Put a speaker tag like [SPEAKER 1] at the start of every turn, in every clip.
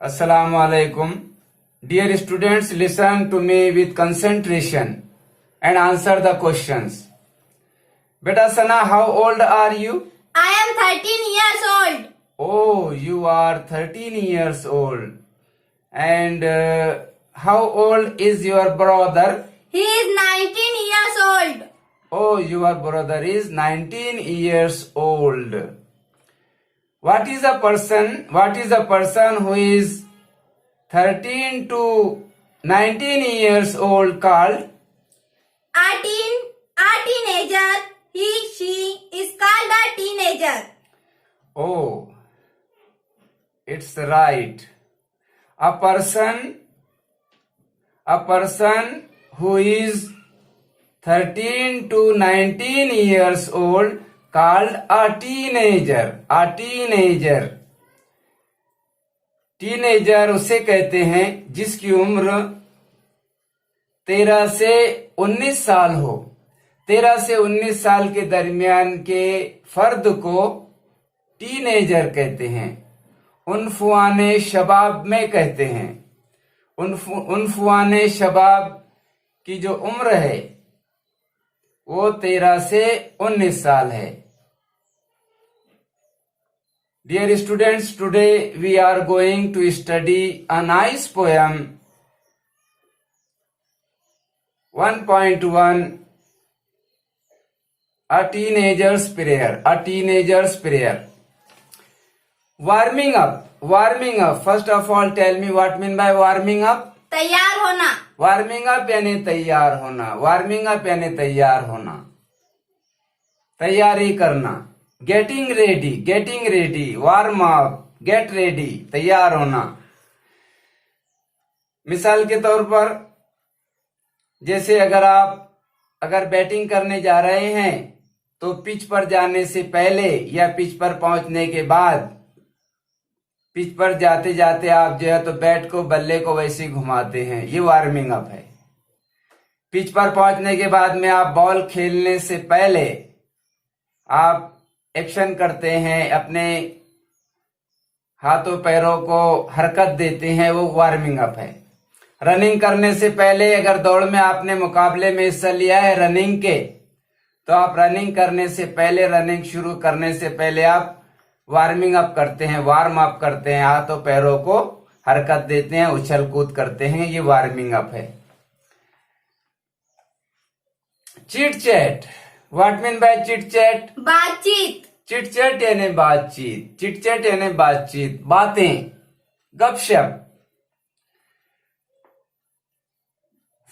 [SPEAKER 1] Assalamu alaikum. Dear students, listen to me with concentration and answer the questions. Beta Sana, how old are you?
[SPEAKER 2] I am 13 years old.
[SPEAKER 1] Oh, you are 13 years old. And how old is your brother?
[SPEAKER 2] He is 19 years old.
[SPEAKER 1] Oh, your brother is 19 years old. What is a person who is 13 to 19 years old called?
[SPEAKER 2] A teenager. She is called a teenager.
[SPEAKER 1] Oh, it's right. A person who is 13 to 19 years old called a teenager. Teenager उसे कहते हैं जिसकी उम्र 13 से 19 साल हो। 13 से 19 साल के दरमियान के फर्द को टीनेजर कहते हैं। उन्फुआने शबाब में कहते हैं। उन्फुआने शबाब की जो उम्र है वो 13 से 19 साल है। Dear students, today we are going to study a nice poem 1.1, A Teenager's Prayer. Warming up. First of all, tell me what mean by warming up?
[SPEAKER 2] तैयार होना.
[SPEAKER 1] वार्मिंग अप यानी तैयार होना। तैयारी करना। Getting ready, warm up, get ready, तैयार होना। मिसाल के तौर पर जैसे अगर बैटिंग करने जा रहे हैं तो पिच पर जाने से पहले या पिच पर पहुंचने के बाद, पिच पर जाते जाते आप जो है तो बैट को, बल्ले को वैसे घुमाते हैं, ये वार्मिंग अप है। पिच पर पहुंचने के बाद में आप बॉल खेलने से पहले आप एक्शन करते हैं, अपने हाथों पैरों को हरकत देते हैं, वो वार्मिंग अप है। रनिंग करने से पहले अगर दौड़ में आपने मुकाबले में हिस्सा लिया है रनिंग के, तो आप रनिंग करने से पहले, रनिंग शुरू करने से पहले आप वार्मिंग अप करते हैं, वार्म अप करते हैं, हाथों पैरों को हरकत देते हैं, उछल कूद करते हैं, ये वार्मिंग अप है। Chit chat, what mean by chit chat?
[SPEAKER 2] बातचीत.
[SPEAKER 1] चिट चैट यानी बातचीत, बातें, गपशप।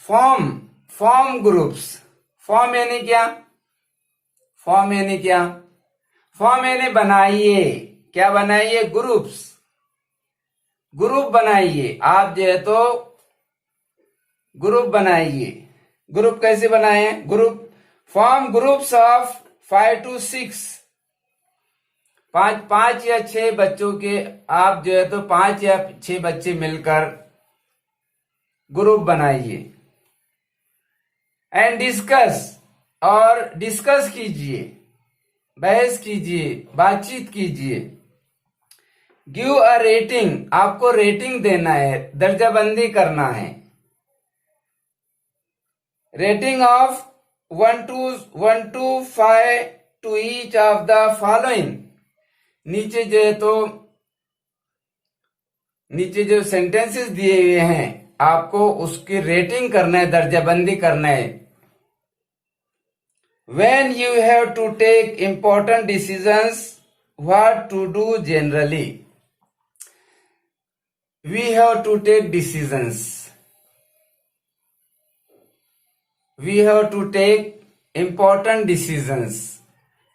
[SPEAKER 1] फॉर्म ग्रुप्स, फॉर्म यानी क्या? फॉर्म यानी बनाइए। क्या बनाइए? ग्रुप बनाइए। आप जो है तो ग्रुप बनाइए। ग्रुप कैसे बनाए? फॉर्म ग्रुप्स ऑफ 5 to 6, 5 या 6 बच्चों के, आप जो है तो 5 या 6 बच्चे मिलकर ग्रुप बनाइए। एंड डिस्कस कीजिए, बहस कीजिए, बातचीत कीजिए। गिव अ रेटिंग, आपको रेटिंग देना है, दर्जाबंदी करना है। Rating of 1 to 5 to each of the following। नीचे जो सेंटेंसेस दिए हुए हैं आपको उसकी रेटिंग करना है, दर्जाबंदी करना है। When you have to take important decisions, what to do generally? We have to take decisions. We have to take important decisions.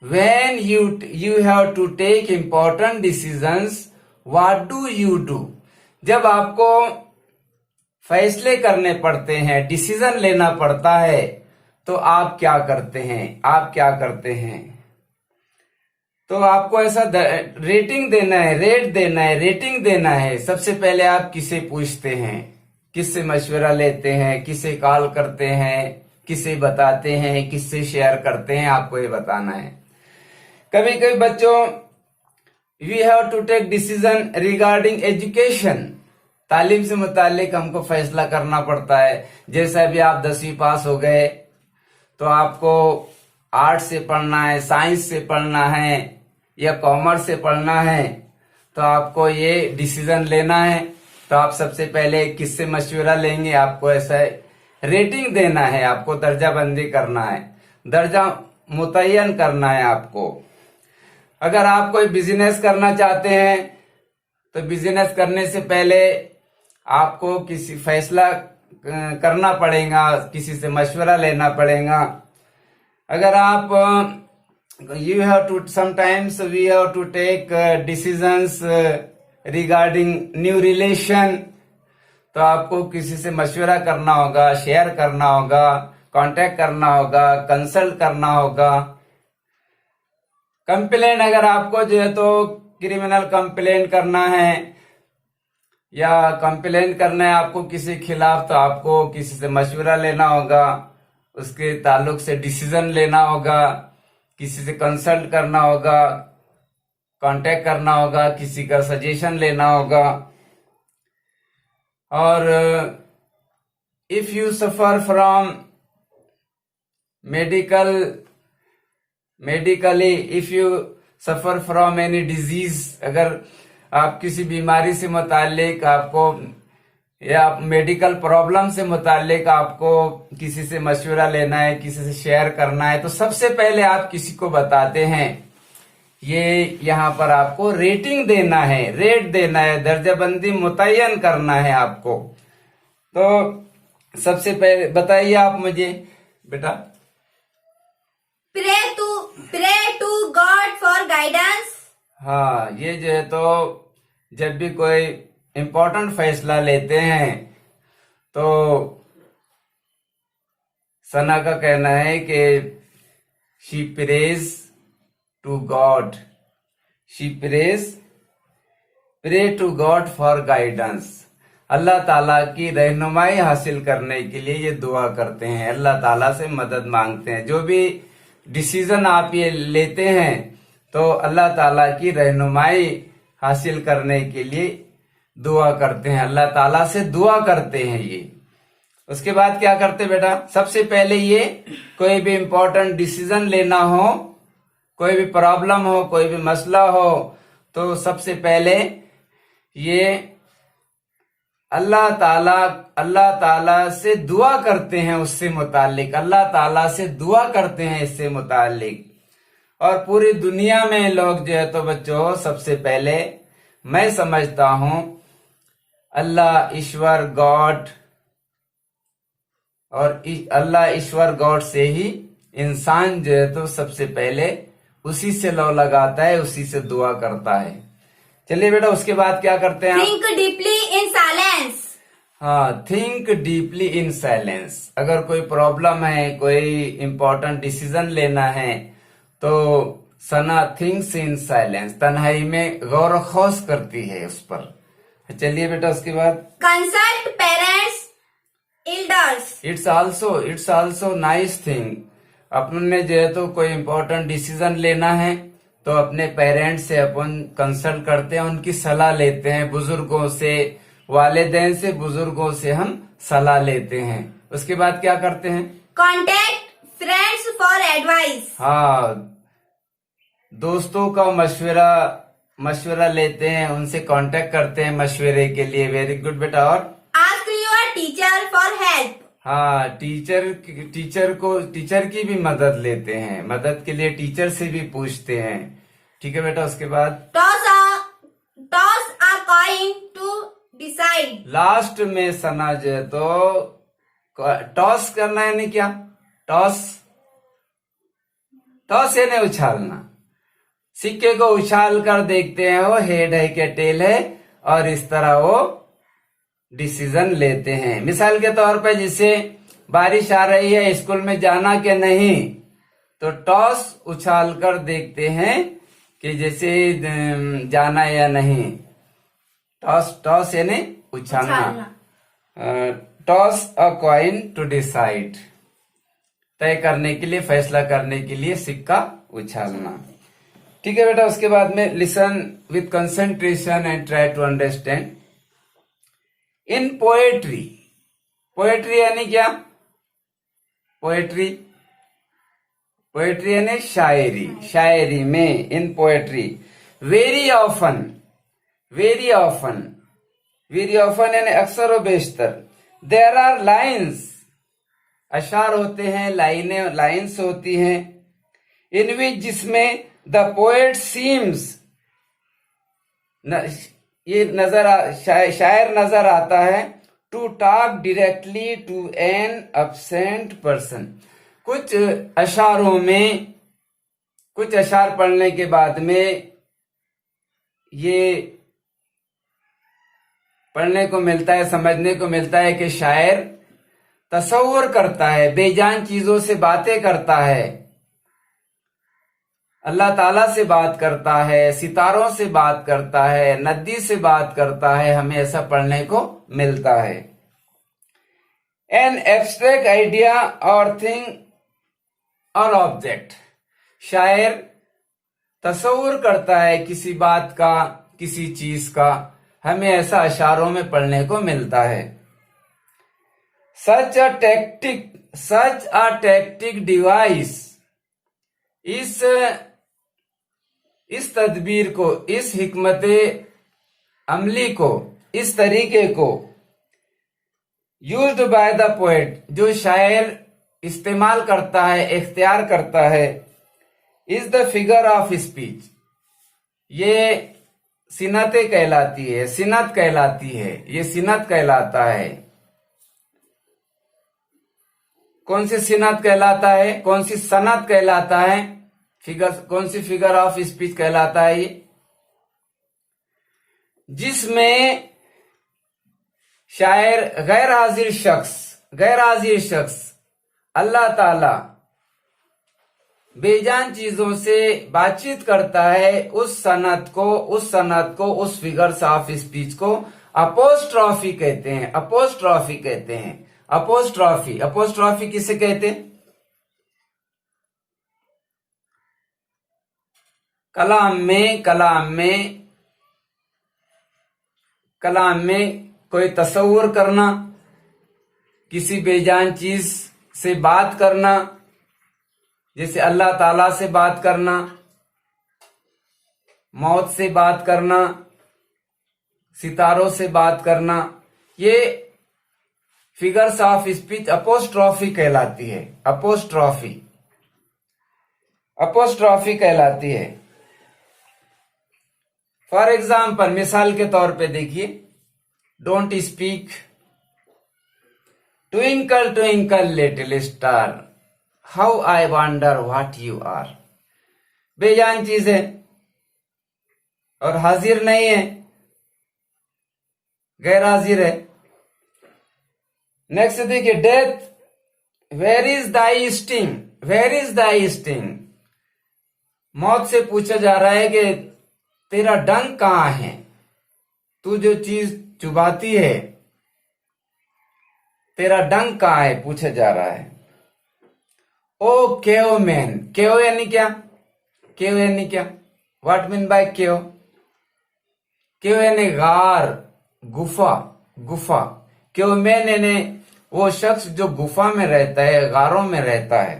[SPEAKER 1] When you have to take important decisions, what do you do? जब आपको फैसले करने पड़ते हैं, decision लेना पड़ता है, तो आप क्या करते हैं? तो आपको ऐसा रेटिंग देना है। सबसे पहले आप किसे पूछते हैं, किससे मशवरा लेते हैं, किसे कॉल करते हैं, किसे बताते हैं, किससे शेयर करते हैं, आपको ये बताना है। कभी कभी बच्चों, we have to take decision regarding education. तालीम से मुतालिक हमको फैसला करना पड़ता है। जैसे अभी आप 10वीं पास हो गए तो आपको आर्ट से पढ़ना है, साइंस से पढ़ना है या कॉमर्स से पढ़ना है, तो आपको ये डिसीजन लेना है। तो आप सबसे पहले किससे मशवरा लेंगे? आपको ऐसा रेटिंग देना है, आपको दर्जा बंदी करना है, दर्जा मुतय्यन करना है आपको। अगर आप कोई बिजनेस करना चाहते हैं तो बिजनेस करने से पहले आपको किसी फैसला करना पड़ेगा, किसी से मशवरा लेना पड़ेगा। अगर आप you have to sometimes we have to take decisions regarding new relation, तो आपको किसी से मशवरा करना होगा, शेयर करना होगा, कांटेक्ट करना होगा, कंसल्ट करना होगा। कंप्लेंट, अगर आपको जो है तो क्रिमिनल कंप्लेंट करना है या कंप्लेंट करना है आपको किसी के खिलाफ, तो आपको किसी से मशवरा लेना होगा, उसके ताल्लुक से डिसीजन लेना होगा, किसी से कंसल्ट करना होगा, कांटेक्ट करना होगा, किसी का सजेशन लेना होगा। और if you suffer from medically if you suffer from any disease, अगर आप किसी बीमारी से मुतालिक आपको या मेडिकल प्रॉब्लम से मुतालिक आपको किसी से मशवरा लेना है, किसी से शेयर करना है, तो सबसे पहले आप किसी को बताते हैं। ये यहाँ पर आपको रेटिंग देना है, रेट देना है, दर्जाबंदी मुतय्यन करना है आपको। तो सबसे पहले बताइए आप मुझे बेटा।
[SPEAKER 2] Pray to God for guidance.
[SPEAKER 1] हाँ, ये जो है तो जब भी कोई इम्पोर्टेंट फैसला लेते हैं तो सना का कहना है कि she prays to God, she pray to God for guidance. Allah ताला की रहनुमाई हासिल करने के लिए ये दुआ करते हैं, अल्लाह ताला से मदद मांगते हैं। जो भी डिसीजन आप ये लेते हैं तो अल्लाह ताला की रहनुमाई हासिल करने के लिए दुआ करते हैं, अल्लाह ताला से दुआ करते हैं ये। उसके बाद क्या करते बेटा? सबसे पहले ये कोई भी इम्पोर्टेंट डिसीजन लेना हो, कोई भी प्रॉब्लम हो, कोई भी मसला हो, तो सबसे पहले ये अल्लाह ताला से दुआ करते हैं, उससे मुतालिक अल्लाह ताला से दुआ करते हैं इससे मुतालिक। और पूरी दुनिया में लोग जो है तो बच्चों सबसे पहले मैं समझता हूं अल्लाह ईश्वर गॉड, और अल्लाह ईश्वर गॉड से ही इंसान जो है तो सबसे पहले उसी से लौ लगाता है, उसी से दुआ करता है। चलिए बेटा, उसके बाद क्या करते हैं?
[SPEAKER 2] Think deeply in silence.
[SPEAKER 1] हाँ, थिंक डीपली इन साइलेंस। अगर कोई प्रॉब्लम है, कोई इम्पोर्टेंट डिसीजन लेना है, तो सना थिंक्स इन साइलेंस, तन्हाई में गौर खौस करती है उस पर। चलिए बेटा, उसके बाद
[SPEAKER 2] consult parents elders.
[SPEAKER 1] It's also nice thing. अपने जो है तो कोई इम्पोर्टेंट डिसीजन लेना है तो अपने पेरेंट्स से अपन कंसल्ट करते हैं, उनकी सलाह लेते हैं, बुजुर्गों से, वालिदैन से, बुजुर्गों से हम सलाह लेते हैं। उसके बाद क्या करते हैं?
[SPEAKER 2] Contact friends for advice.
[SPEAKER 1] हाँ, दोस्तों का मशवरा लेते हैं, उनसे कांटेक्ट करते हैं मशवरे के लिए। वेरी गुड बेटा। और
[SPEAKER 2] ask your teacher for help.
[SPEAKER 1] हाँ, टीचर की भी मदद लेते हैं, मदद के लिए टीचर से भी पूछते हैं। ठीक है बेटा। उसके बाद
[SPEAKER 2] toss a coin to decide.
[SPEAKER 1] Last में सना जो है तो टॉस करना है, नहीं क्या? टॉस यानी उछालना। सिक्के को उछाल कर देखते हैं वो हेड है क्या टेल है, और इस तरह वो डिसीजन लेते हैं। मिसाल के तौर पे जैसे बारिश आ रही है, स्कूल में जाना कि नहीं, तो टॉस उछाल कर देखते हैं कि जैसे जाना या नहीं। टॉस यानी उछालना। Toss a coin to decide, तय करने के लिए, फैसला करने के लिए सिक्का उछालना। ठीक है बेटा। उसके बाद में listen with concentration and try to understand. In poetry, poetry यानी क्या? पोएट्री, पोएट्री यानी शायरी, शायरी में, in poetry very often, very often, very often यानी अक्सर व बेशतर, देयर आर लाइन्स, अशार होते हैं, लाइनें, लाइन्स होती हैं, इन विच, जिसमें द पोएट सीम्स, ये शायर नजर आता है, to talk directly to an absent person. कुछ अशारों में, कुछ अशार पढ़ने के बाद में ये पढ़ने को मिलता है, समझने को मिलता है कि शायर तसव्वुर करता है, बेजान चीजों से बातें करता है, अल्लाह ताला से बात करता है, सितारों से बात करता है, नदी से बात करता है, हमें ऐसा पढ़ने को मिलता है। एन एब्स्ट्रैक्ट आइडिया और थिंग और ऑब्जेक्ट, शायर तसव्वुर करता है किसी बात का, किसी चीज का, हमें ऐसा अशारों में पढ़ने को मिलता है। सच अ टैक्टिक डिवाइस, इस तदबीर को, इस हिकमते अमली को, इस तरीके को, यूज्ड बाय द पोएट, जो शायर इस्तेमाल करता है, इख्तियार करता है, is the figure of speech, ये सिनतें कहलाती है, सिनत कहलाती है, ये सिनत कहलाता है। कौन सी सिनत कहलाता है? कौन सी सनत कहलाता है? फिगर, कौन सी फिगर ऑफ स्पीच कहलाता है ये? जिसमें शायर गैर हाजिर शख्स अल्लाह ताला बेजान चीजों से बातचीत करता है, उस सनत को, उस फिगर्स ऑफ स्पीच को अपोस्ट्रॉफी कहते हैं, अपोस्ट्रॉफी कहते हैं। अपोस्ट्रॉफी किसे कहते हैं? कलाम में कोई तसव्वुर करना, किसी बेजान चीज से बात करना, जैसे अल्लाह ताला से बात करना, मौत से बात करना, सितारों से बात करना, ये फिगर्स ऑफ स्पीच अपोस्ट्रॉफी कहलाती है, अपोस्ट्रॉफी कहलाती है। फॉर एग्जाम्पल, मिसाल के तौर पे देखिए, don't speak, twinkle twinkle little star, how I wonder what you are. बेजान चीज है और हाजिर नहीं है, गैर हाजिर है। नेक्स्ट देखिए, death, where is thy sting, मौत से पूछा जा रहा है कि तेरा डंक कहां है, तू जो चीज चुबाती है, तेरा डंक कहां है, पूछा जा रहा है। ओ केओमैन, केओ यानी क्या? व्हाट मीन बाय केओ? केओ यानी गार, गुफा। केओमैन यानी वो शख्स जो गुफा में रहता है, गारों में रहता है।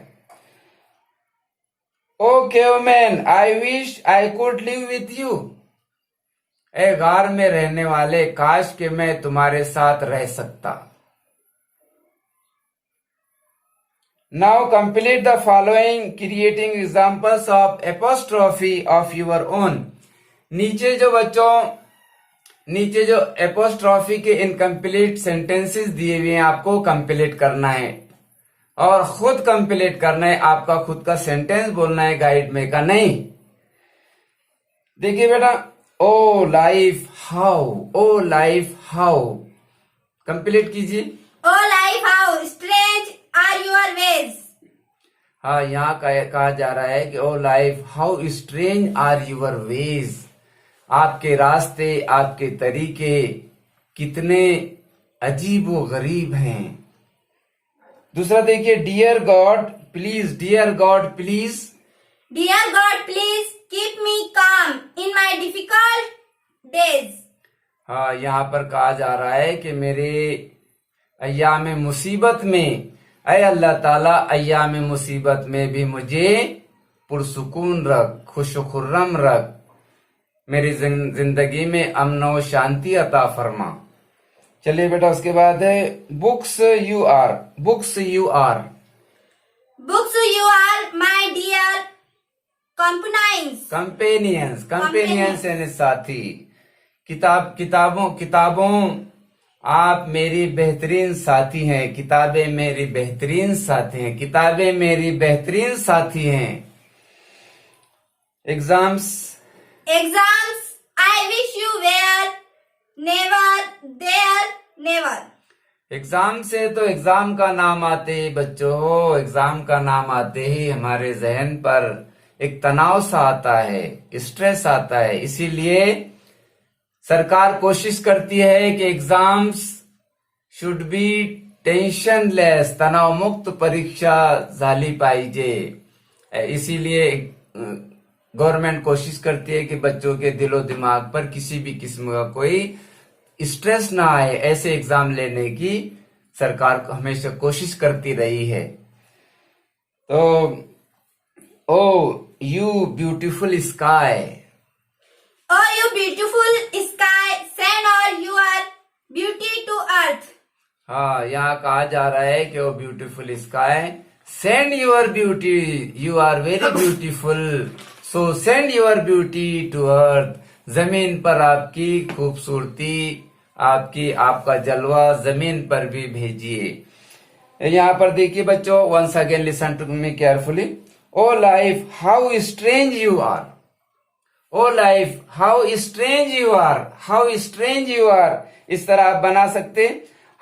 [SPEAKER 1] Oh caveman, I wish I could live with you, ए गार में रहने वाले, काश कि मैं तुम्हारे साथ रह सकता। Now complete the following creating examples of apostrophe of your own. नीचे जो एपोस्ट्रॉफी के इनकम्प्लीट सेंटेंसेस दिए हुए हैं, आपको कंप्लीट करना है और खुद कंप्लीट करना है, आपका खुद का सेंटेंस बोलना है, गाइड में का नहीं। देखिए बेटा, ओ लाइफ हाउ, कंप्लीट कीजिए।
[SPEAKER 2] Oh life how strange are your ways.
[SPEAKER 1] हाँ, यहाँ कहा जा रहा है कि oh life how strange are your ways, आपके रास्ते, आपके तरीके कितने अजीब व गरीब हैं। दूसरा देखिए, dear God please, keep me calm in my difficult days. हाँ, यहाँ पर कहा जा रहा है कि मेरे अय्याम मुसीबत में, अय अल्लाह ताला अय्याम मुसीबत में भी मुझे पुरसुकून रख, खुश खुर्रम रख, मेरी जिंदगी में अमन और शांति अता फरमा। चलिए बेटा, उसके बाद है books you are. Books you are.
[SPEAKER 2] Books, you are my dear companions.
[SPEAKER 1] Companions. Companions यानी साथी। किताबों आप मेरी बेहतरीन साथी हैं। किताबें मेरी बेहतरीन साथी हैं। किताबें मेरी बेहतरीन साथी हैं। Exams.
[SPEAKER 2] Exams, I wish you were never there, never.
[SPEAKER 1] Exam से तो एग्जाम का नाम आते ही बच्चों, एग्जाम का नाम आते ही हमारे जहन पर एक तनाव सा आता है, स्ट्रेस आता है। इसीलिए सरकार कोशिश करती है कि exams should be tension less, तनाव मुक्त परीक्षा झाली पाहिजे। इसीलिए गवर्नमेंट कोशिश करती है कि बच्चों के दिलो दिमाग पर किसी भी किस्म का कोई स्ट्रेस ना आए। ऐसे एग्जाम लेने की सरकार हमेशा कोशिश करती रही है। तो oh you beautiful sky.
[SPEAKER 2] Oh, you beautiful sky, send all your beauty to earth.
[SPEAKER 1] हाँ, यहाँ कहा जा रहा है कि O beautiful sky, send your beauty, you are very beautiful, so send your beauty to earth. जमीन पर आपकी खूबसूरती, आपका जलवा जमीन पर भी भेजिए। यहाँ पर देखिए बच्चों, once again listen to me carefully. O life how strange you are. O life how strange you are. How strange you are, इस तरह आप बना सकते।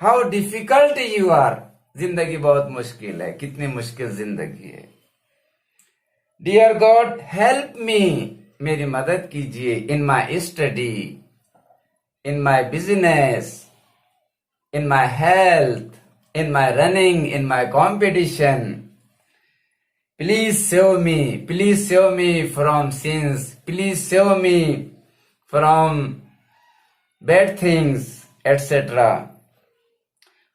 [SPEAKER 1] हाउ डिफिकल्ट यू आर, जिंदगी बहुत मुश्किल है, कितनी मुश्किल जिंदगी है। डियर गॉड हेल्प मी, मेरी मदद कीजिए। In my study, in my business, in my health, in my running, in my competition. Please save me from sins. Please save me from bad things, etc.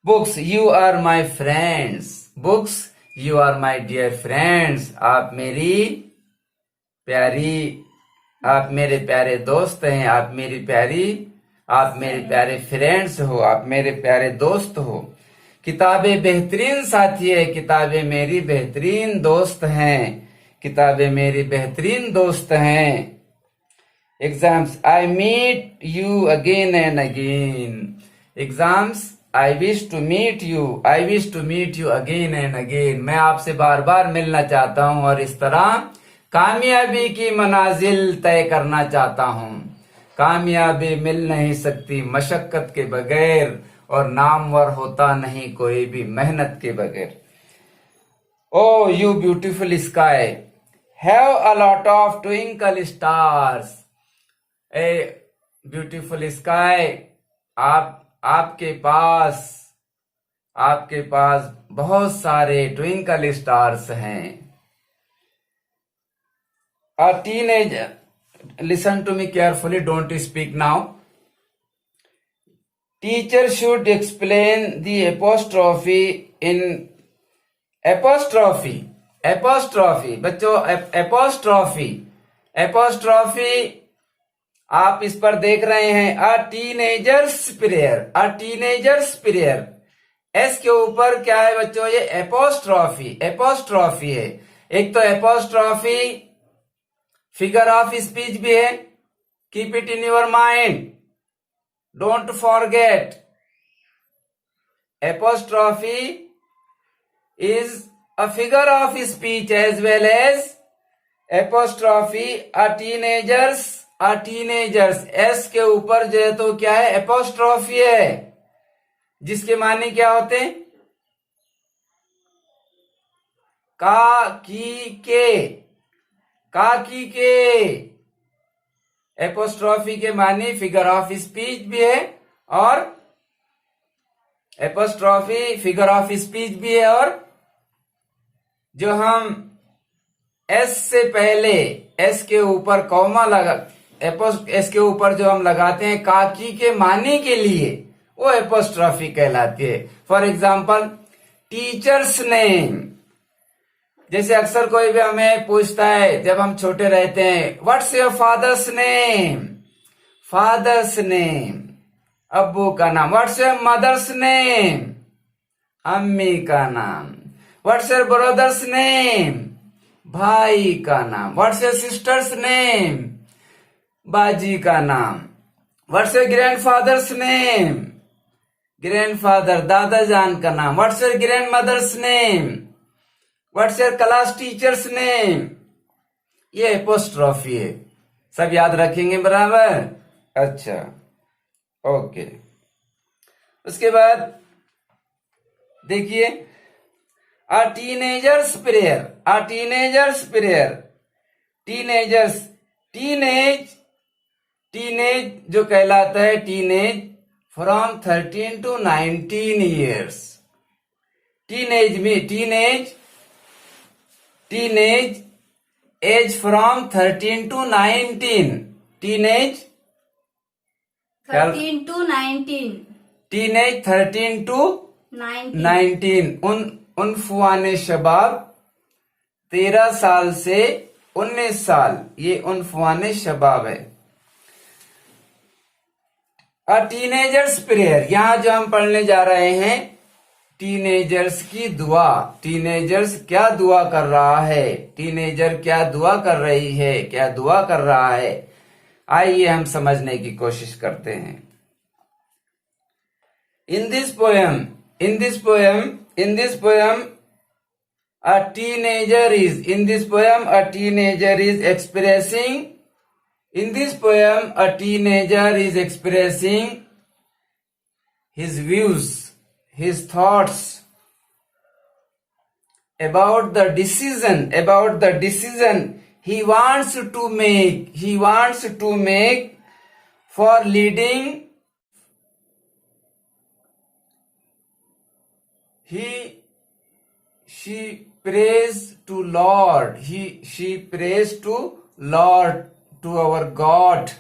[SPEAKER 1] Books, you are my friends. Books, you are my dear friends. आप मेरी प्यारी, आप मेरे प्यारे दोस्त हैं। आप मेरे प्यारे फ्रेंड्स हो, आप मेरे प्यारे दोस्त हो। किताबें बेहतरीन साथी है, किताबें मेरी बेहतरीन दोस्त हैं, किताबें मेरी बेहतरीन दोस्त हैं। Exams, I meet you again and again. Exams, I wish to meet you again and again. मैं आपसे बार बार मिलना चाहता हूं और इस तरह कामयाबी की मनाजिल तय करना चाहता हूं। कामयाबी मिल नहीं सकती मशक्कत के बगैर, और नामवर होता नहीं कोई भी मेहनत के बगैर। Oh you beautiful sky, have a lot of twinkle stars. ए ब्यूटीफुल स्काई, आपके पास बहुत सारे ट्विंकल स्टार्स हैं। A teenager, listen to me carefully, don't speak now. Teacher should explain the apostrophe in apostrophe बच्चों, apostrophe आप इस पर देख रहे हैं। A teenager's prayer, एस के ऊपर क्या है बच्चों, ये एपोस्ट्रॉफी है। एक तो एपोस्ट्रॉफी फिगर ऑफ स्पीच भी है। Keep it in your mind, don't forget. Apostrophe is a figure of speech as well as apostrophe। a teenagers, s के ऊपर जो है तो क्या है, apostrophe है, जिसके माने क्या होते हैं, काकी के। एपोस्ट्रॉफी के माने फिगर ऑफ स्पीच भी है, और एपोस्ट्रॉफी फिगर ऑफ स्पीच भी है, और जो हम एस से पहले, एस के ऊपर कॉमा लगा, एस के ऊपर जो हम लगाते हैं काकी के माने के लिए, वो एपोस्ट्रॉफी कहलाती है। फॉर एग्जाम्पल टीचर्स नेम, जैसे अक्सर कोई भी हमें पूछता है जब हम छोटे रहते हैं, what's your father's name, father's name अब्बू का नाम। व्हाट्स योर मदर्स नेम, अम्मी का नाम। व्हाट्स योर ब्रदर्स नेम, भाई का नाम। व्हाट्स योर सिस्टर्स नेम, बाजी का नाम। What's your grandfathers name, grandfather दादा जान का नाम। What's your grandmother's name, what's your class teachers name. ये एपोस्ट्रॉफी है, सब याद रखेंगे बराबर। अच्छा ओके, उसके बाद देखिए a teenager's prayer, a teenager's prayer. Teenagers, teenage जो कहलाता है teenage from 13 to 19 years. Teenage में teenage age from 13 to 19। Teenage
[SPEAKER 2] 13 to 19।
[SPEAKER 1] Teenage 13 to 19। उन फुआने शबाब 13 साल से 19 साल, ये उन फुआने शबाब है। अ टीनेजर्स प्रेयर, यहां जो हम पढ़ने जा रहे हैं टीनेजर्स की दुआ। टीनेजर्स क्या दुआ कर रहा है, टीनेजर क्या दुआ कर रही है, क्या दुआ कर रहा है, आइए हम समझने की कोशिश करते हैं। In this poem, a teenager is expressing. In this poem, a teenager is expressing his views, his thoughts about the decision he wants to make for leading. She prays to Lord. She prays to Lord, to our God,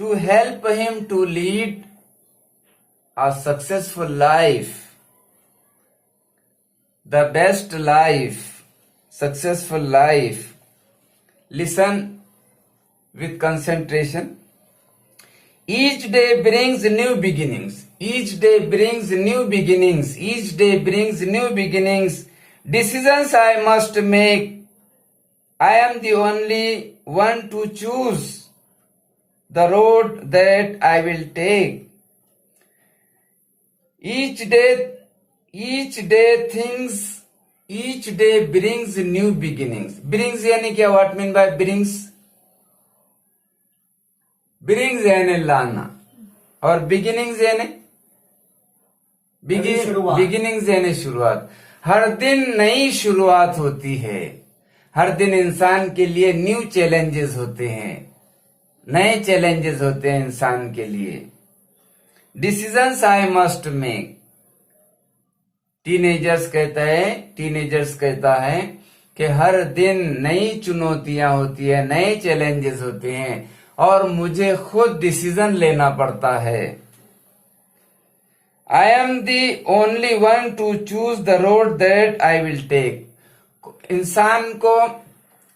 [SPEAKER 1] to help him to lead a successful life, the best life, successful life. Listen with concentration. Each day brings new beginnings. Each day brings new beginnings. Each day brings new beginnings. Decisions I must make. I am the only one to choose the road that I will take. Each day brings new beginnings. Brings यानी क्या? What mean by brings? Brings यानी लाना, और beginnings यानी beginnings यानी शुरुआत। हर दिन नई शुरुआत होती है, हर दिन इंसान के लिए न्यू चैलेंजेस होते हैं, नए चैलेंजेस होते हैं इंसान के लिए। Decisions I must make, teenagers कहता है कि हर दिन नई चुनौतियां होती है, नए चैलेंजेस होते हैं और मुझे खुद डिसीजन लेना पड़ता है। I am the only one to choose the road that I will take. इंसान को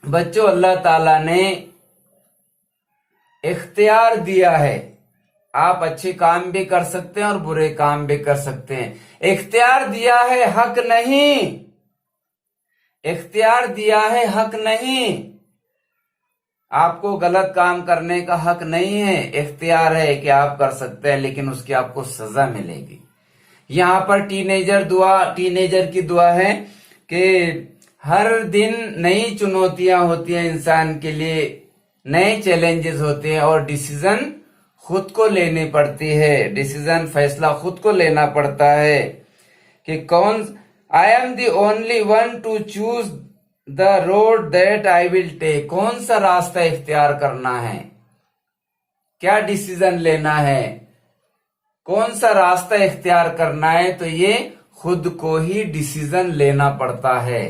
[SPEAKER 1] बच्चों अल्लाह ताला ने इख्तियार दिया है, आप अच्छे काम भी कर सकते हैं और बुरे काम भी कर सकते हैं। इख्तियार दिया है, हक नहीं। इख्तियार दिया है, हक नहीं। आपको गलत काम करने का हक नहीं है, इख्तियार है कि आप कर सकते हैं, लेकिन उसकी आपको सजा मिलेगी। यहां पर टीनेजर की दुआ है कि हर दिन नई चुनौतियां होती हैं इंसान के लिए, नए चैलेंजेस होते हैं और डिसीजन खुद को लेनी पड़ती है। डिसीजन, फैसला खुद को लेना पड़ता है कि कौन। I am the only one to choose the road that I will take. कौन सा रास्ता इख्तियार करना है, क्या डिसीजन लेना है, कौन सा रास्ता इख्तियार करना है, तो ये खुद को ही डिसीजन लेना पड़ता है।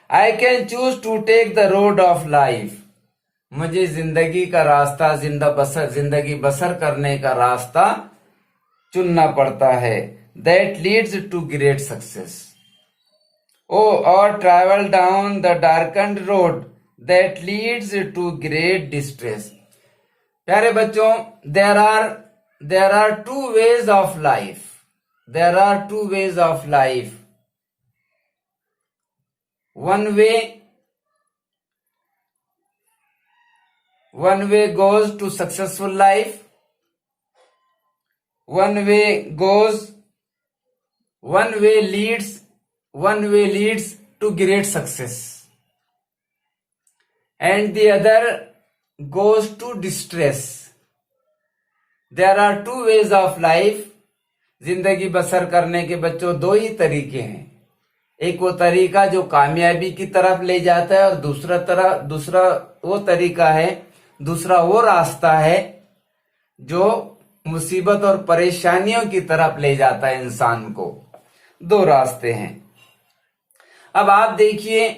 [SPEAKER 1] I can choose to take the road of life. मुझे जिंदगी का रास्ता जिंदगी बसर करने का रास्ता चुनना पड़ता है। That leads to great success. ओ और travel down the darkened road that leads to great distress. प्यारे बच्चों, there are two ways of life. There are two ways of life. One way goes to successful life. One way leads to great success. And the other goes to distress. There are two ways of life. जिंदगी बसर करने के बच्चों दो ही तरीके हैं। एक वो तरीका जो कामयाबी की तरफ ले जाता है और दूसरा वो रास्ता है जो मुसीबत और परेशानियों की तरफ ले जाता है इंसान को। दो रास्ते हैं। अब आप देखिए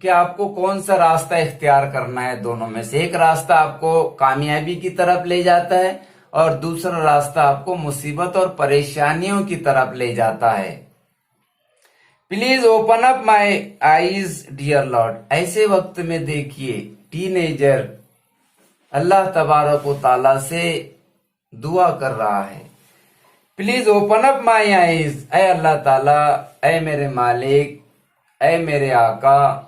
[SPEAKER 1] कि आपको कौन सा रास्ता इख्तियार करना है। दोनों में से एक रास्ता आपको कामयाबी की तरफ ले जाता है और दूसरा रास्ता आपको मुसीबत और परेशानियों की तरफ ले जाता है। Please open up my eyes dear Lord. ऐसे वक्त में देखिए टीनेजर अल्लाह तबारक व तआला से दुआ कर रहा है। Please open up my eyes. ऐ अल्लाह ताला, ऐ मेरे मालिक, ऐ मेरे आका,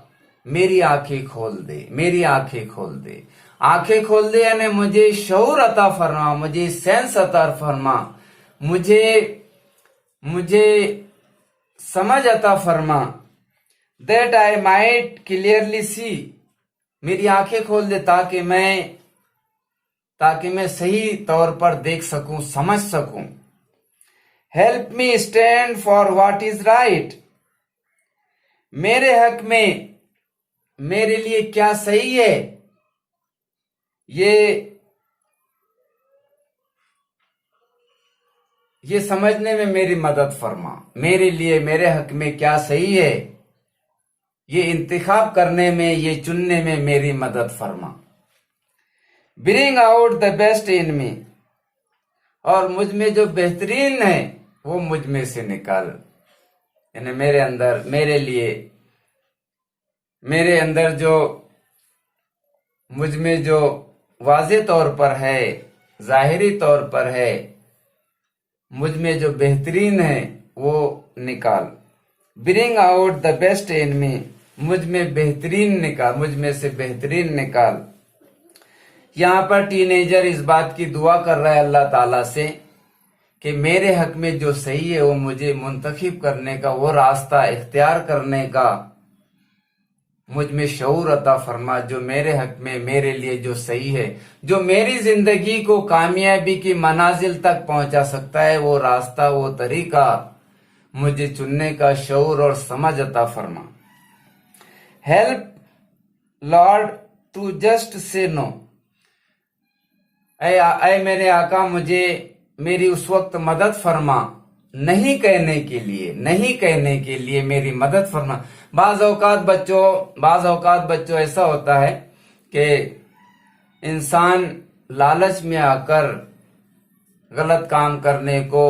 [SPEAKER 1] मेरी आंखें खोल दे, मेरी आंखें खोल दे। आंखें खोल दे यानी मुझे शऊर अता फरमा, मुझे सेंस अता फरमा, मुझे समझ अता फरमा। That I might clearly see. मेरी आंखें खोल दे ताकि मैं सही तौर पर देख सकूं, समझ सकूं। Help me stand for what is right. मेरे हक में मेरे लिए क्या सही है ये समझने में मेरी मदद फरमा। मेरे लिए मेरे हक में क्या सही है ये इंतखाब करने में, ये चुनने में मेरी मदद फरमा। Bring out the best in me. और मुझ में जो बेहतरीन है वो मुझ में से निकाल। यानी मेरे अंदर, मेरे अंदर जो मुझ में जो वाज़े तौर पर है, जाहिरी तौर पर है, मुझ में जो बेहतरीन है वो निकाल। Bring out the best in me. मुझ में बेहतरीन निकाल, मुझ में से बेहतरीन निकाल। यहाँ पर टीनेजर इस बात की दुआ कर रहा है अल्लाह ताला से कि मेरे हक में जो सही है वो मुझे मुंतखब करने का, वो रास्ता इख्तियार करने का मुझ में शऊर अता फरमा। जो मेरे हक में, मेरे लिए जो सही है, जो मेरी जिंदगी को कामयाबी की मनाजिल तक पहुंचा सकता है, वो रास्ता, वो तरीका मुझे चुनने का शऊर और समझ अता फरमा। Help Lord to just say no. ऐ मेरे आका, मुझे मेरी उस वक्त मदद फरमा नहीं कहने के लिए मेरी मदद फरमा। बाज औकात बच्चों ऐसा होता है कि इंसान लालच में आकर गलत काम करने को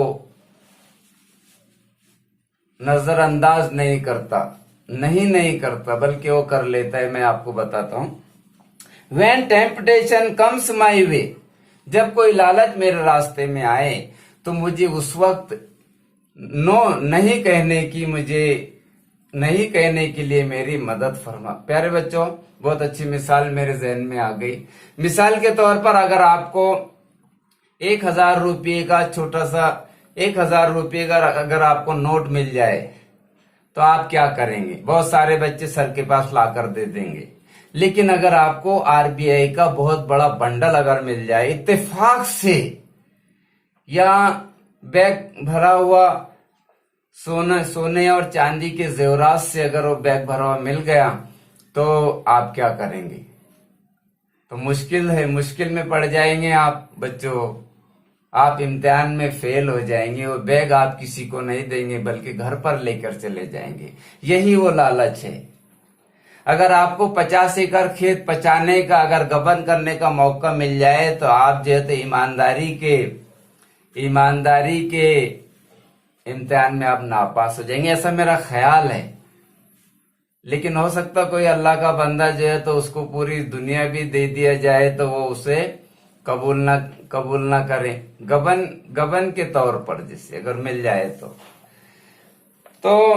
[SPEAKER 1] नजरअंदाज नहीं करता बल्कि वो कर लेता है। मैं आपको बताता हूं। When temptation comes my way, जब कोई लालच मेरे रास्ते में आए तो मुझे उस वक्त नहीं कहने के लिए मेरी मदद फरमा। प्यारे बच्चों, बहुत अच्छी मिसाल मेरे जहन में आ गई। मिसाल के तौर पर अगर आपको 1000 रुपये का छोटा सा 1000 रुपये का अगर आपको नोट मिल जाए तो आप क्या करेंगे? बहुत सारे बच्चे सर के पास लाकर दे देंगे। लेकिन अगर आपको आरबीआई का बहुत बड़ा बंडल अगर मिल जाए इत्तेफाक से, या बैग भरा हुआ सोने और चांदी के जेवरात से अगर वो बैग भरा हुआ मिल गया तो आप क्या करेंगे? तो मुश्किल में पड़ जाएंगे आप बच्चों। आप इम्तिहान में फेल हो जाएंगे। वो बैग आप किसी को नहीं देंगे बल्कि घर पर लेकर चले जाएंगे। यही वो लालच है। अगर आपको 50 एकड़ खेत पचाने का अगर गबन करने का मौका मिल जाए तो आप जो है तो ईमानदारी के इम्तिहान में आप नापास हो जाएंगे, ऐसा मेरा ख्याल है। लेकिन हो सकता कोई अल्लाह का बंदा जो है तो उसको पूरी दुनिया भी दे दिया जाए तो वो उसे कबूल ना करे, गबन के तौर पर जिससे अगर मिल जाए तो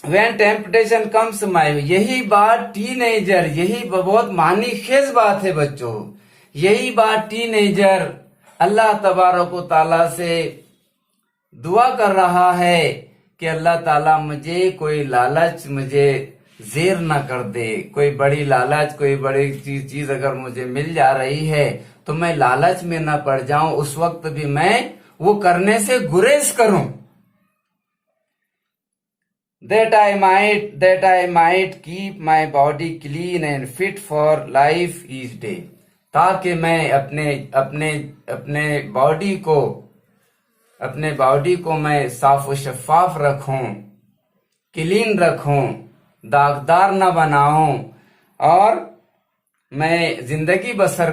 [SPEAKER 1] व्हेन टेम्पटेशन कम्स माय, यही बात टीनेजर, यही बहुत मानी खेज बात है बच्चों, यही बात टीनेजर अल्लाह तबारक व तआला से दुआ कर रहा है कि अल्लाह ताला मुझे कोई लालच मुझे जेर ना कर दे, कोई बड़ी लालच कोई बड़ी चीज अगर मुझे मिल जा रही है तो मैं लालच में ना पड़ जाऊं, उस वक्त भी मैं वो करने से गुरेज करूं। that I might keep my body clean and fit for life each day, ताकि मैं अपने बॉडी को मैं साफ व शफाफ रखूं, क्लीन रखूं, दागदार न बनाऊं और मैं जिंदगी बसर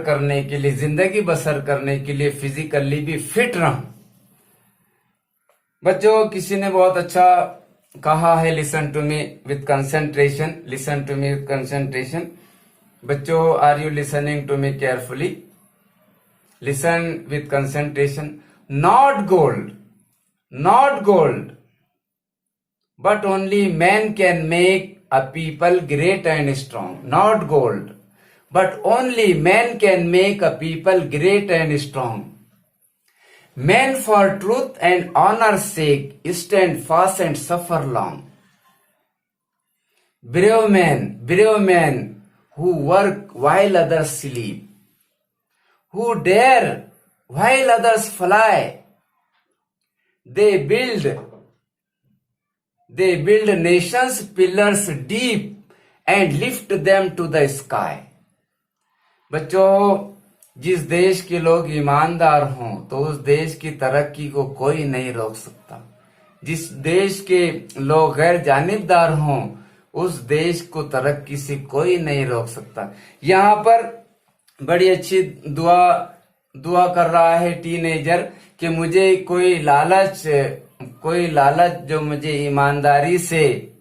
[SPEAKER 1] करने के लिए फिजिकली भी फिट रहूं। बच्चों किसी ने बहुत अच्छा कहा है, listen to me with concentration. बच्चों are you listening to me carefully? Listen with concentration. Not gold but only man can make a people great and strong. Not gold, but only man can make a people great and strong. Men for truth and honor's sake stand fast and suffer long. Brave men who work while others sleep, who dare while others fly. They build nations' pillars deep and lift them to the sky. बच्चों जिस देश के लोग ईमानदार हों तो उस देश की तरक्की को कोई नहीं रोक सकता। जिस देश के लोग गैर जानिबदार हों उस देश को तरक्की से कोई नहीं रोक सकता। यहाँ पर बड़ी अच्छी दुआ कर रहा है टीनेजर कि मुझे कोई लालच जो मुझे ईमानदारी से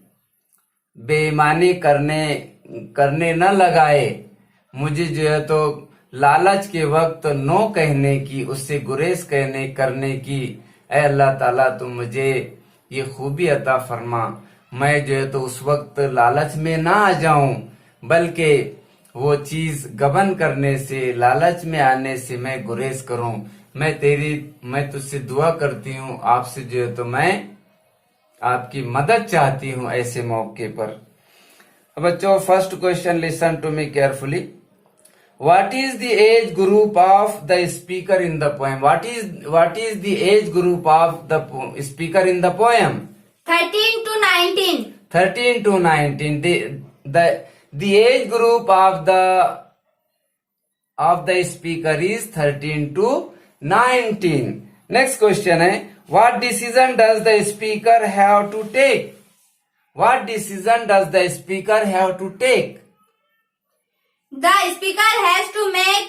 [SPEAKER 1] बेईमानी करने न लगाए, मुझे जो है तो लालच के वक्त नो कहने की, उससे गुरेज करने की। ऐ अल्लाह ताला तुम मुझे ये खूबी अता फरमा, मैं जो है तो उस वक्त लालच में ना आ जाऊं, बल्कि वो चीज गबन करने से, लालच में आने से मैं गुरेज करूं। मैं तुझसे दुआ करती हूँ, आपसे जो है तो मैं आपकी मदद चाहती हूँ ऐसे मौके पर। बच्चों first question listen to me carefully. What is the age group of the speaker in the poem? What is the age group of the speaker in the poem?
[SPEAKER 2] 13 to 19.
[SPEAKER 1] 13 to 19. The age group of the speaker is 13 to 19. Next question है, what decision does the speaker have to take? What decision does the speaker have to take?
[SPEAKER 2] The speaker has to make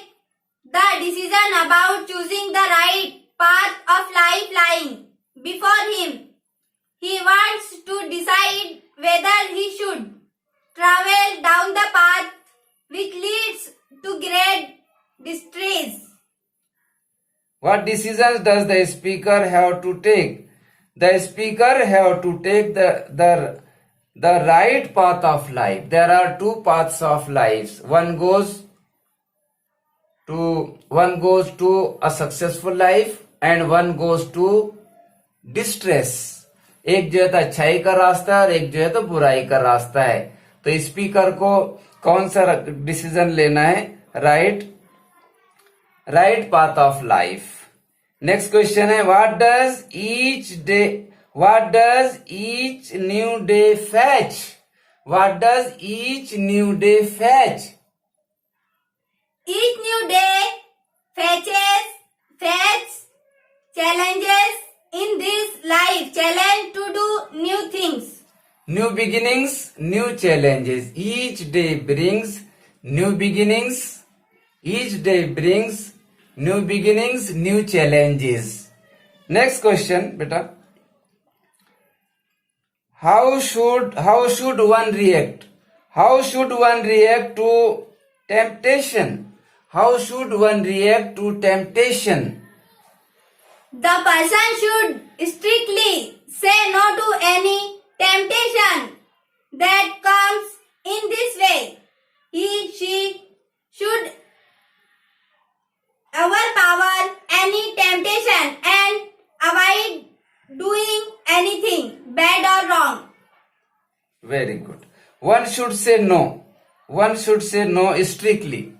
[SPEAKER 2] the decision about choosing the right path of life lying before him. He wants to decide whether he should travel down the path which leads to great distress.
[SPEAKER 1] What decisions does the speaker have to take? The speaker have to take the right path of life. There are two paths of life. One goes to a successful life and one goes to distress. एक जो है तो अच्छाई का रास्ता है और एक जो है तो बुराई का रास्ता है। तो स्पीकर को कौन सा डिसीजन लेना है? Right path of life. Next question है, what does each new day fetch? What does each new day fetch?
[SPEAKER 2] Each new day fetches challenges in this life, challenge to do new things.
[SPEAKER 1] New beginnings, new challenges. Each day brings new beginnings. Each day brings new beginnings, new challenges. Next question, beta. How should one react? How should one react to temptation? How should one react to temptation?
[SPEAKER 2] The person should strictly say no to any temptation that comes in this way. She should overpower any temptation and avoid doing anything bad or wrong.
[SPEAKER 1] Very good. One should say no. One should say no strictly.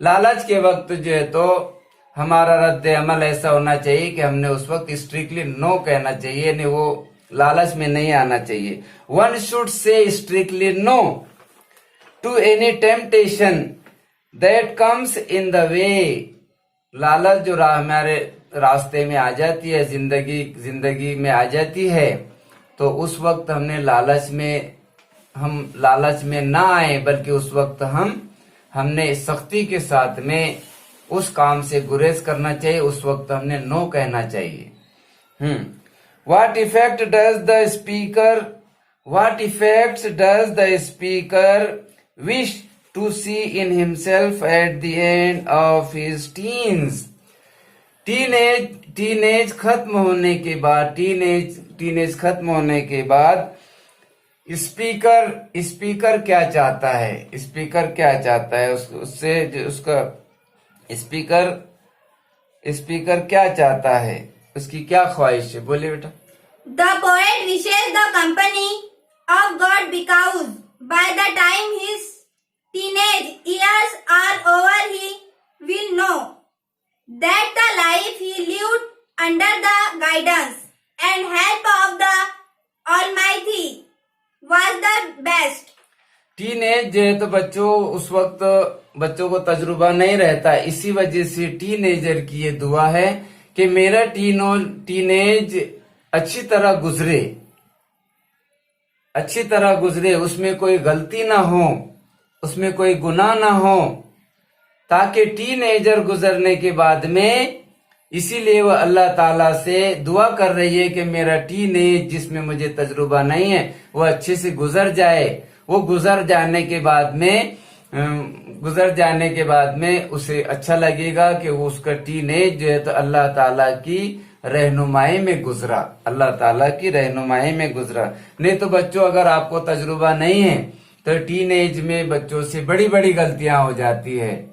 [SPEAKER 1] लालच के वक्त जो है तो हमारा रद्द अमल ऐसा होना चाहिए कि हमने उस वक्त स्ट्रिक्टली नो कहना चाहिए, नहीं वो लालच में नहीं आना चाहिए. One should say strictly no to any temptation that comes in the way. लालच जो हमारे रास्ते में आ जाती है, जिंदगी में आ जाती है, तो उस वक्त हम लालच में ना आए, बल्कि उस वक्त हमने सख्ती के साथ में उस काम से गुरेज करना चाहिए. उस वक्त हमने नो कहना चाहिए. What effects does the speaker wish to see in himself at the end of his teens? Teenage खत्म होने के बाद स्पीकर क्या चाहता है? उससे उसका स्पीकर क्या चाहता है? उसकी क्या ख्वाहिश है? बोलिए बेटा.
[SPEAKER 2] The poet wishes the company of God because by the time his teenage years are over, he will know that the life he lived under the guidance and help of the Almighty was the best.
[SPEAKER 1] Teenage जो है तो उस वक्त बच्चों को तजुर्बा नहीं रहता. इसी वजह से टीनेजर की ये दुआ है कि मेरा टीनेज अच्छी तरह गुजरे, उसमें कोई गलती ना हो, उसमें कोई गुनाह ना हो, ताकि टीनेजर गुजरने के बाद में, इसीलिए वह अल्लाह ताला से दुआ कर रही है कि मेरा टीनेज जिसमें मुझे तजुर्बा नहीं है वो अच्छे से गुजर जाए. वो गुजर जाने के बाद में उसे अच्छा लगेगा कि वो उसका टीनेज जो है तो अल्लाह ताला की रहनुमाई में गुजरा. नहीं तो बच्चों, अगर आपको तजुर्बा नहीं है तो टीनेज में बच्चों से बड़ी बड़ी गलतियां हो जाती है.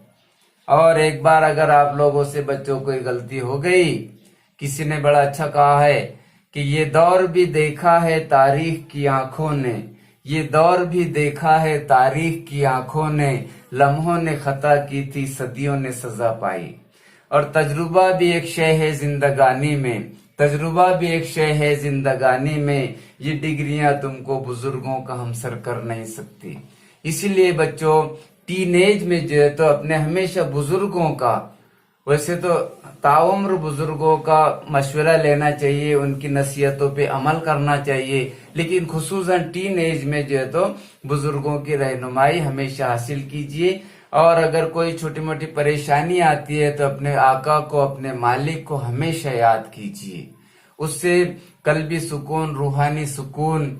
[SPEAKER 1] और एक बार अगर आप लोगों से बच्चों कोई गलती हो गई, किसी ने बड़ा अच्छा कहा है कि ये दौर भी देखा है तारीख की आंखों ने, लम्हों ने खता की थी, सदियों ने सजा पाई. और तजुर्बा भी एक शय है जिंदगानी में, ये डिग्रियां तुमको बुजुर्गों का हमसर कर नहीं सकती. इसीलिए बच्चों, टीनेज में जो है तो अपने हमेशा बुजुर्गों का, वैसे तो ताउम्र बुजुर्गों का मशवरा लेना चाहिए, उनकी नसीहतों पे अमल करना चाहिए, लेकिन खुसूसन टीनेज में जो है तो बुजुर्गों की रहनुमाई हमेशा हासिल कीजिए. और अगर कोई छोटी मोटी परेशानी आती है तो अपने आका को, अपने मालिक को हमेशा याद कीजिए. उससे कल्बी सुकून, रूहानी सुकून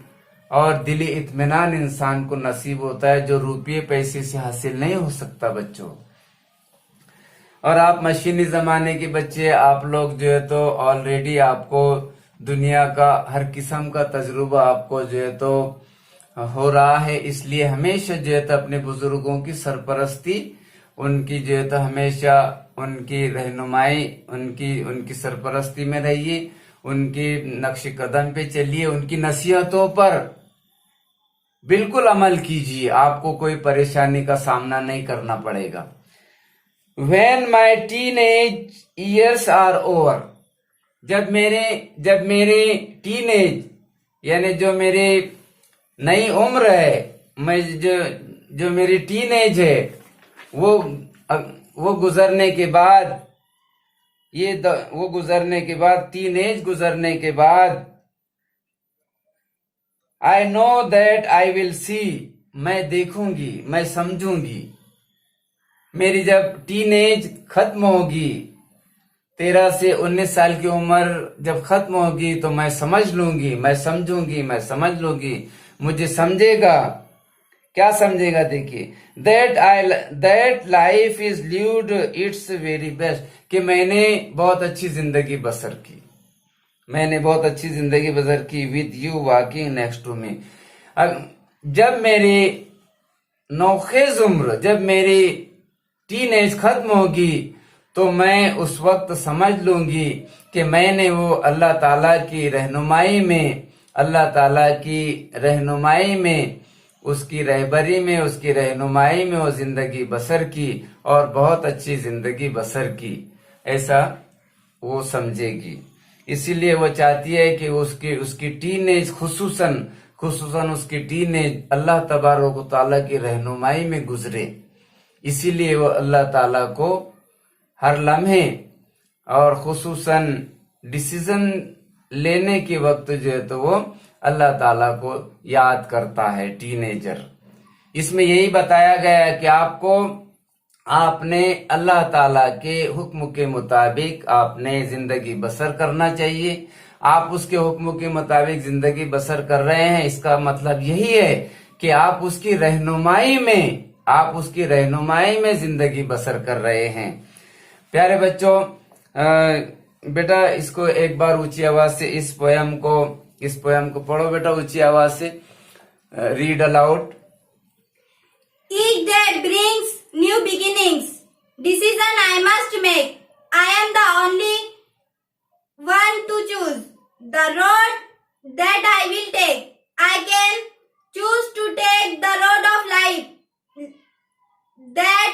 [SPEAKER 1] और दिली इत्मीनान इंसान को नसीब होता है, जो रुपये पैसे से हासिल नहीं हो सकता बच्चों. और आप मशीनी जमाने के बच्चे, आप लोग जो है तो ऑलरेडी आपको दुनिया का हर किस्म का तजुर्बा आपको जो है तो हो रहा है. इसलिए हमेशा जो है तो अपने बुजुर्गों की सरपरस्ती, उनकी जो है तो हमेशा उनकी रहनुमाई, उनकी सरपरस्ती में रहिए, उनकी नक्श कदम पे चलिए, उनकी नसीहतों पर बिल्कुल अमल कीजिए. आपको कोई परेशानी का सामना नहीं करना पड़ेगा. When my teenage years are over, जब मेरे टीनेज यानी जो मेरी नई उम्र है, मैं जो मेरी टीनेज है वो गुजरने के बाद, टीनेज गुजरने के बाद I know that I will see. मैं देखूंगी, मैं समझूंगी. मेरी जब टीनेज खत्म होगी, 13 से 19 साल की उम्र जब खत्म होगी, तो मैं समझ लूंगी, मैं समझूंगी, मैं समझ लूंगी. मुझे समझेगा. क्या समझेगा? देखिए, that life is lewd it's very best, कि मैंने बहुत अच्छी जिंदगी बसर की. मैंने बहुत अच्छी जिंदगी बसर की with you walking next to me. अब जब मेरी नौखेज उम्र, जब मेरी टीन एज खत्म होगी, तो मैं उस वक्त समझ लूंगी कि मैंने वो अल्लाह ताला की रहनुमाई में, अल्लाह ताला की रहनुमाई में, उसकी रहबरी में, उसकी रहनुमाई में वो जिंदगी बसर की और बहुत अच्छी जिंदगी बसर की. ऐसा वो समझेगी. इसीलिए वो चाहती है कि उसकी टीनेज खुसूसन उसकी टीनेज अल्लाह तबारक व तआला की रहनुमाई में गुजरे. इसीलिए वो अल्लाह ताला को हर लम्हे और खुसूसन डिसीजन लेने के वक्त जो है तो वो अल्लाह ताला को याद करता है टीनेजर. इसमें यही बताया गया है कि आपने अल्लाह ताला के हुक्म के मुताबिक आपने जिंदगी बसर करना चाहिए. आप उसके हुक्म के मुताबिक जिंदगी बसर कर रहे हैं, इसका मतलब यही है कि आप उसकी रहनुमाई में जिंदगी बसर कर रहे हैं. प्यारे बच्चों, बेटा इसको एक बार ऊंची आवाज से इस पोयम को पढ़ो बेटा, ऊंची आवाज से. Read aloud.
[SPEAKER 2] Each day brings new beginnings. Decision I must make. I am the only one to choose the road that I will take. I can choose to take the road of life that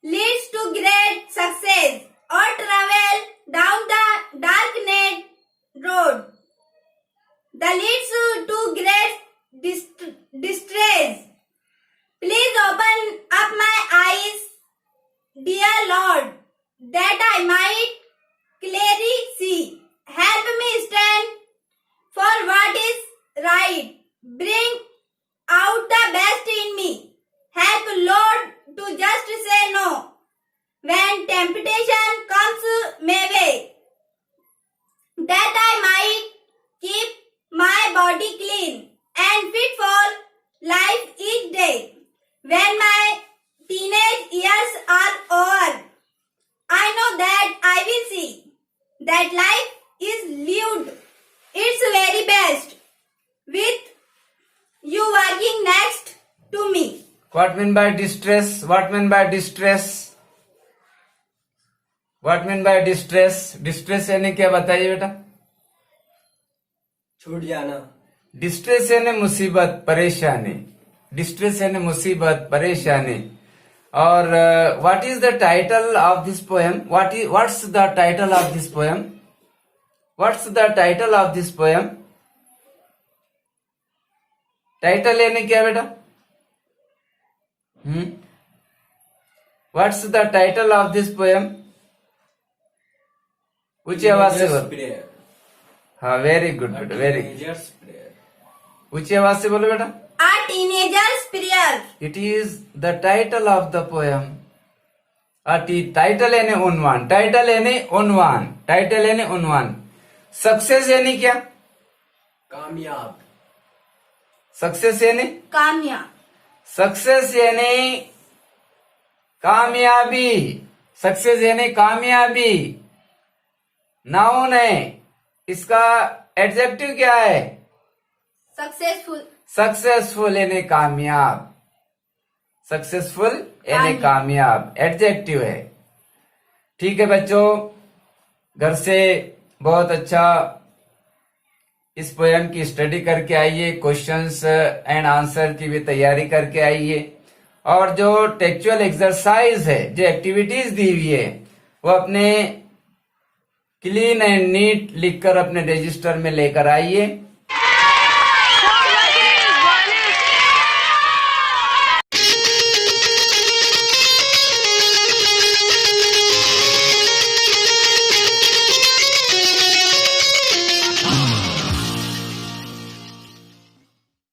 [SPEAKER 2] leads to great success, or travel down the dark road that leads to great distress. Please open up my eyes, dear Lord, that I might clearly see. Help me stand for what is right. Bring out the best in me. Help, Lord, to just say no when temptation comes my way, that I might keep my body clean and fit for life each day. When my teenage years are over, I know that I will see that life is lived its very best with you working next to me.
[SPEAKER 1] What mean by distress? What mean by distress? What mean by distress? Distress यानी क्या बताइए बेटा?
[SPEAKER 3] छूट जाना.
[SPEAKER 1] Distress यानी मुसीबत, परेशानी. Distress यानी मुसीबत, परेशानी. और what is the title of this poem? What's the title of this poem? What's the title of this poem? Title यानी क्या बेटा? What's the title of this poem? ऊंची आवाज से बोलो. हाँ, वेरी गुड बेटा, वेरी गुड. ऊंची आवाज से बोलो बेटा.
[SPEAKER 2] A teenager's prayer.
[SPEAKER 1] It is the title of the poem. Title यानी उन्वान. टाइटल यानी उन्वान. टाइटल यानी उन्वान. सक्सेस यानी क्या?
[SPEAKER 3] कामयाब.
[SPEAKER 1] सक्सेस यानी
[SPEAKER 2] कामयाब.
[SPEAKER 1] सक्सेस यानी कामयाबी. सक्सेस यानी कामयाबी. नाउन है. इसका एडजेक्टिव क्या है?
[SPEAKER 2] Successful.
[SPEAKER 1] सक्सेसफुल यानी कामयाब. सक्सेसफुल यानी कामयाब एडजेक्टिव है. ठीक है बच्चों, घर से बहुत अच्छा इस पोयम की स्टडी करके आइए. क्वेश्चंस एंड आंसर की भी तैयारी करके आइए. और जो टेक्चुअल एक्सरसाइज है, जो एक्टिविटीज दी हुई है, वो अपने क्लीन एंड नीट लिखकर अपने रजिस्टर में लेकर आइए.